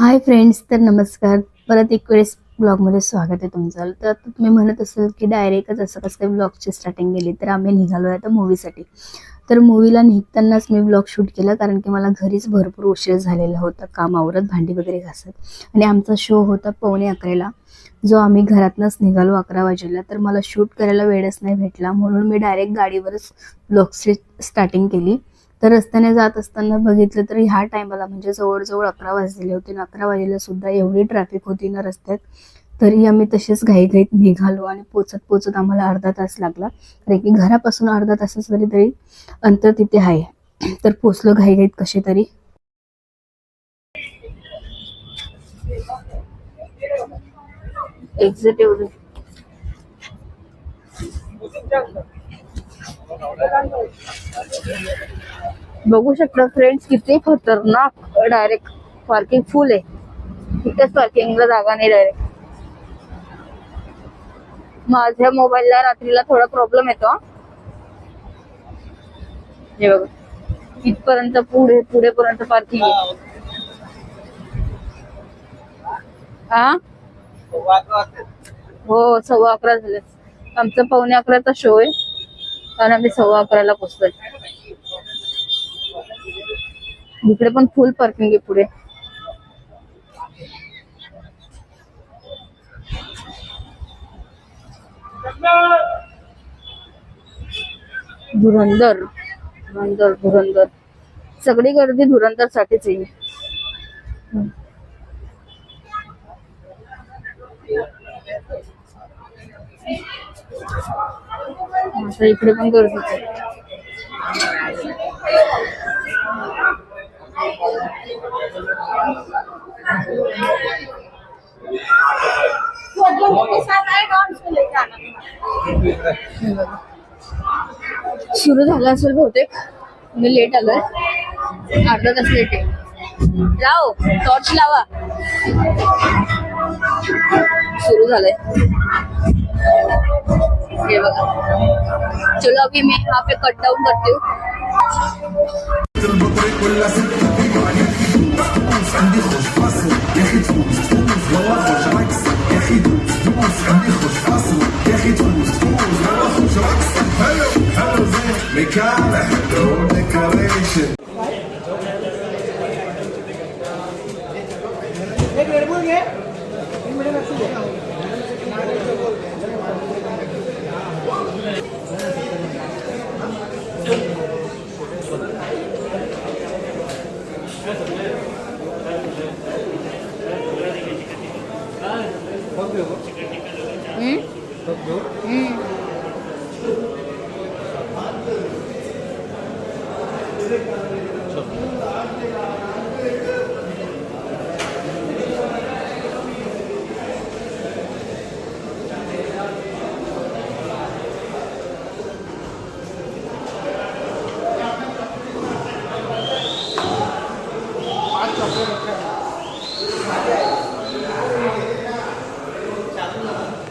Hi friends, तर नमस्कार. परत एक वेळेस ब्लॉगमध्ये स्वागत आहे तुमचं. तर आता तुम्ही म्हणत असाल की डायरेक्टच असं कसं काय ब्लॉगची स्टार्टिंग केली, तर आम्ही निघालो आहे आता मूवीसाठी. तर मूवीला निघतानाच मी ब्लॉग शूट केला, कारण की मला घरीच भरपूर उशीर झालेला होता काम आवरत, भांडी वगैरे घासत. आणि आमचा शो होता 11:45ला, जो आम्ही घरातनंच निघालो 11 वाजेला. तर मला शूट करायला वेळच नाही भेटला, म्हणून मी डायरेक्ट गाडीवरच ब्लॉगची स्टार्टिंग केली. तर रस्त्याने जात असताना बघितलं तर ह्या टायमाला म्हणजे जवळजवळ 11 वाजलेले होते आणि 11 वाजेला सुद्धा एवढी ट्रॅफिक होती ना रस्त्यात. तरी आम्ही तसेच घाईघाईत निघालो आणि पोचत पोचत आम्हाला अर्धा तास लागला, कारण की घरापासून अर्धा तासाच तरी तरी अंतर तिथे आहे. तर पोचलो घाईघाईत कसे तरी. एक्झिट एवढं बघू शकता फ्रेंड्स, किती खतरनाक. डायरेक्ट पार्किंग फुल आहे. तिथेच पार्किंगला जागा नाही डायरेक्ट. माझ्या मोबाईलला रात्रीला थोडा प्रॉब्लेम येतो. हे बघा, इथपर्यंत पुढेपर्यंत पार्किंग आहे. हा, हो 11:15 झाले. आमचा 11:45चा शो आहे आणि आम्ही 11:15ला पोहोचलोय. इकडे पण फुल पार्किंग आहे पुढे. धुरंधर धुरंधर धुरंधर, सगळी गर्दी धुरंधर साठीच आहे. आता इकडे पण गर्दीच आहे. सुरू झालं असेल बहुतेक. मी लेट आलोय, अर्धा तास लेट आहे. लाव टॉर्च लावा. सुरू झालंय. हे बघा, चलो अभी मैं यहाँ पे कट डाउन करती हूँ.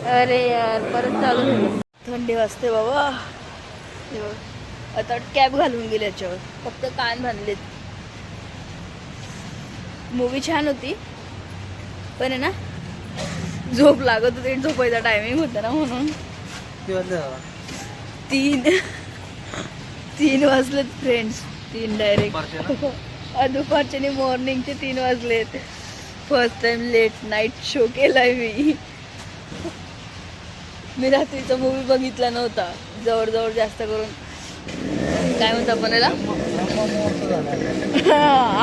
अरे यार, परत चालू झालं. थंडी वाजते बाबा. आता कॅब घालून गेली याच्यावर, फक्त कान बांधलेत. मूवी छान होती, पण आहे ना झोप लागत होती. झोपायचा टायमिंग होता ना, म्हणून 3 वाजलेत फ्रेंड्स. 3 डायरेक्ट दुपारचे मॉर्निंगचे 3 वाजलेत. First time late night show केलाय मी रात्रीचा मूवी बघितला नव्हता. जवळजवळ जास्त करून काय म्हणतो आपण याला,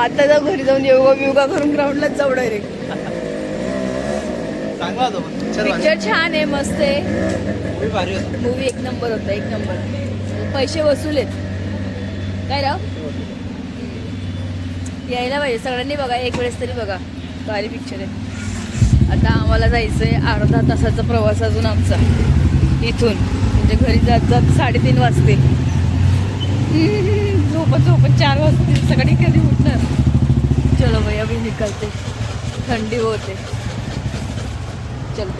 आता जाऊ घरी जाऊन योगा करून ग्राउंडलाच जाऊ डायरेक्ट. पिक्चर छान आहे, मस्त आहे. मूवी एक नंबर होता, एक नंबर. पैसे वसूल आहेत काय राव. यायला पाहिजे सगळ्यांनी, बघा एक वेळेस तरी बघा. भारी पिक्चर आहे. आता आम्हाला जायचंय, अर्धा तासाचा प्रवास अजून आमचा इथून. म्हणजे घरी जात जात 3:30 वाजते. झोपत 4 वाजते. सकाळी कधी उठणार. चलो भाई, अभी निकलते. थंडी होते. चलो.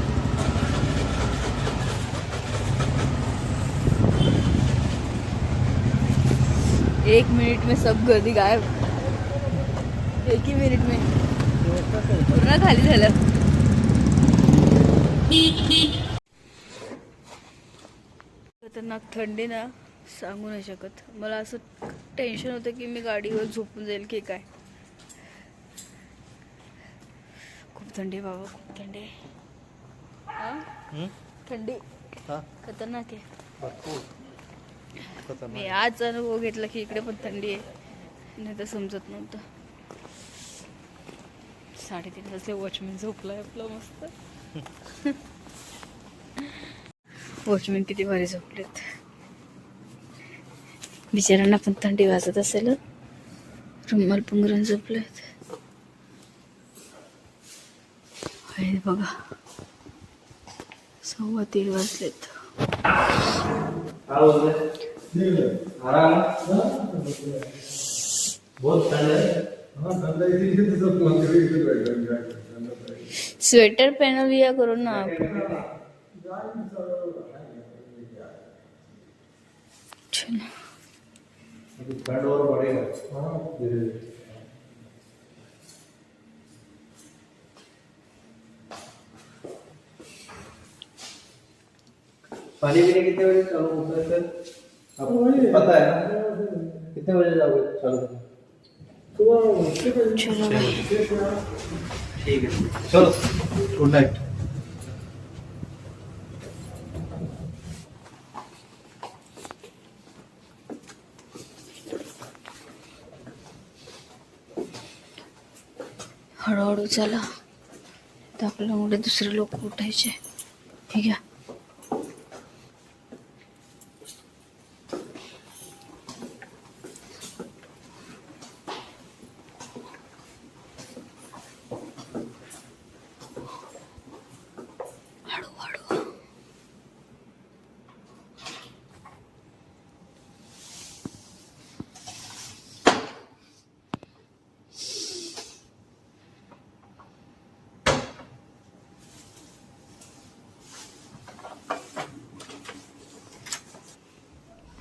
एक मिनट में सब गर्दी गायब. एक ही मिनट में पूर्ण खाली झालं. खतरनाक थंडी ना, सांगू नाही शकत. मला असं टेन्शन होतं की मी गाडीवर झोपून जाईल की काय. खूप थंडी बाबा, खूप थंडी आहे. थंडी खतरनाक आहे. मी आज अनुभव घेतला की इकडे पण थंडी आहे, नाही तर समजत नव्हतं. 3:30 वाजले, वॉचमॅन झोपलाय आपला मस्त. वॉचमॅन किती भारी झोपलेत. बिचाऱ्यांना पण थंडी वाजत असेल. रुमाल पुंगरून झोपलेत. हे बघा 3:15 वाजलेत. स्वेटर पहन लिया करो ना आप. पानी पीने कितने बजे चालू होता है सर? आपको पता है ना? कितने बजे जाओगे चालू? चलो भाई. ठीक है, चलो गुड नाइट. हळूहळू चला, तर आपल्यामुळे दुसरे लोक उठायचे. ठीक आहे.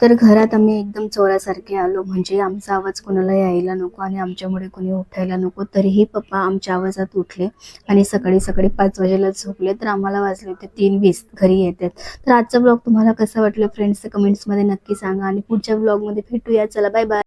तर घरात आम्ही एकदम चोरासारखे आलो, म्हणजे आमचा आवाज कोणाला यायला नको आणि आमच्यामुळे कोणी उठायला नको. तरीही पप्पा आमच्या आवाजात उठले आणि सकाळी सकाळी 5 वाजेला झोपले. तर आम्हाला वाजले होते 3:20 घरी येतात. तर आजचा ब्लॉग तुम्हाला कसा वाटला फ्रेंड्स, कमेंट्समध्ये नक्की सांगा आणि पुढच्या ब्लॉगमध्ये भेटूया. चला बाय बाय.